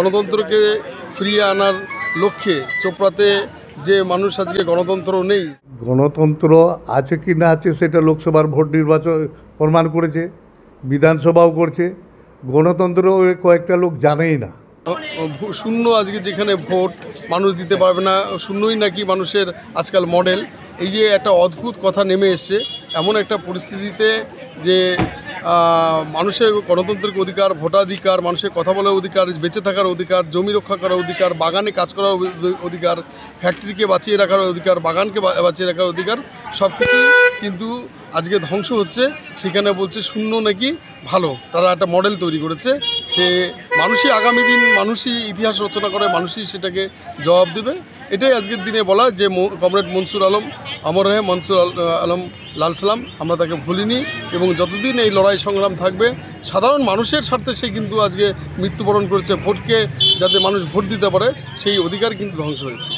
গণতন্ত্রকে ফিরিয়ে আনার লক্ষ্যে চোপড়াতে যে মানুষ আজকে গণতন্ত্র নেই, গণতন্ত্র আছে কি না আছে সেটা লোকসভার ভোট নির্বাচন প্রমাণ করেছে, বিধানসভাও করছে। গণতন্ত্র কয়েকটা লোক জানেই না। শূন্য আজকে যেখানে ভোট মানুষ দিতে পারবে না, শূন্যই নাকি মানুষের আজকাল মডেল। এই যে একটা অদ্ভুত কথা নেমে এসছে এমন একটা পরিস্থিতিতে যে মানুষের গণতান্ত্রিক অধিকার, ভোটাধিকার, মানুষের কথা বলার অধিকার, বেঁচে থাকার অধিকার, জমি রক্ষা করার অধিকার, বাগানে কাজ করার অধিকার, ফ্যাক্টরিকে বাঁচিয়ে রাখার অধিকার, বাগানকে বাঁচিয়ে রাখার অধিকার, সব কিছুই কিন্তু আজকে ধ্বংস হচ্ছে। সেখানে বলছে শূন্য নাকি ভালো, তারা একটা মডেল তৈরি করেছে। সে মানুষই আগামী দিন, মানুষই ইতিহাস রচনা করে, মানুষই সেটাকে জবাব দেবে। এটাই আজকের দিনে বলা যে কমরেড মনসুর আলম অমর রহে, মনসুর আলম লাল সালাম, আমরা তাকে ভুলিনি এবং যতদিন এই লড়াই সংগ্রাম থাকবে সাধারণ মানুষের স্বার্থে সে কিন্তু আজকে মৃত্যুবরণ করেছে। ভোটকে যাতে মানুষ ভোট দিতে পারে সেই অধিকার কিন্তু ধ্বংস হয়েছে।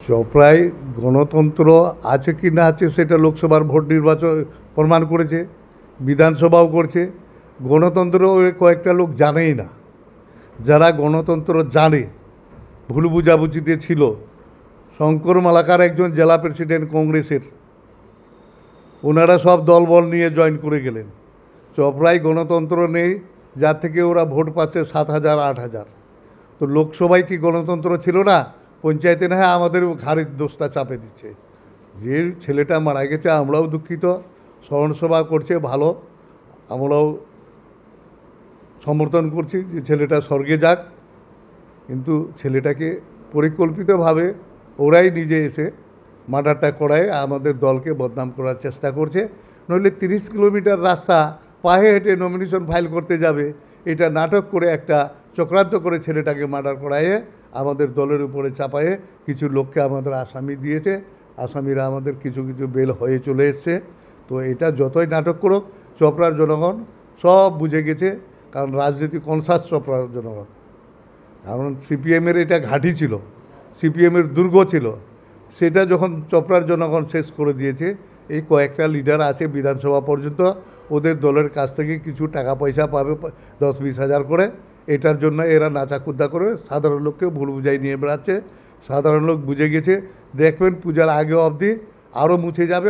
চোপড়ায় গণতন্ত্র আছে কি না আছে সেটা লোকসভার ভোট নির্বাচন প্রমাণ করেছে, বিধানসভাও করছে। গণতন্ত্র কয়েকটা লোক জানেই না। যারা গণতন্ত্র জানে, ভুল বুঝাবুঝিতে ছিল। শঙ্কর মালাকার একজন জেলা প্রেসিডেন্ট কংগ্রেসের, ওনারা সব দলবল নিয়ে জয়েন করে গেলেন। চোপড়ায় গণতন্ত্র নেই, যার থেকে ওরা ভোট পাচ্ছে 7,000 8,000। তো লোকসভায় কি গণতন্ত্র ছিল না? পঞ্চায়েতে না হয় আমাদের ঘাড়ের দোষটা চাপে দিচ্ছে। যে ছেলেটা মারা গেছে আমরাও দুঃখিত, স্মরণসভা করছে ভালো, আমরাও সমর্থন করছি যে ছেলেটা স্বর্গে যাক। কিন্তু ছেলেটাকে পরিকল্পিতভাবে ওরাই নিজে এসে মার্ডারটা করায় আমাদের দলকে বদনাম করার চেষ্টা করছে। নইলে 30 কিলোমিটার রাস্তা পায়ে হেঁটে নমিনেশন ফাইল করতে যাবে, এটা নাটক করে একটা চক্রান্ত করে ছেলেটাকে মার্ডার করায়ে আমাদের দলের উপরে চাপায়ে কিছু লোককে আমাদের আসামি দিয়েছে। আসামিরা আমাদের কিছু কিছু বেল হয়ে চলে এসছে। তো এটা যতই নাটক করুক, চোপড়ার জনগণ সব বুঝে গেছে, কারণ রাজনীতি কনসাস চোপড়ার জনগণ। কারণ সিপিএমের এটা ঘাঁটি ছিল, সিপিএমের দুর্গ ছিল, সেটা যখন চোপড়ার জনগণ শেষ করে দিয়েছে। এই কয়েকটা লিডার আছে বিধানসভা পর্যন্ত, ওদের দলের কাছ থেকে কিছু টাকা পয়সা পাবে 10-20 হাজার করে। এটার জন্য এরা নাচাকুদ্দা করে সাধারণ লোককে ভুল বুঝাই নিয়ে বেড়াচ্ছে। সাধারণ লোক বুঝে গেছে, দেখবেন পূজার আগে অবধি আরও মুছে যাবে।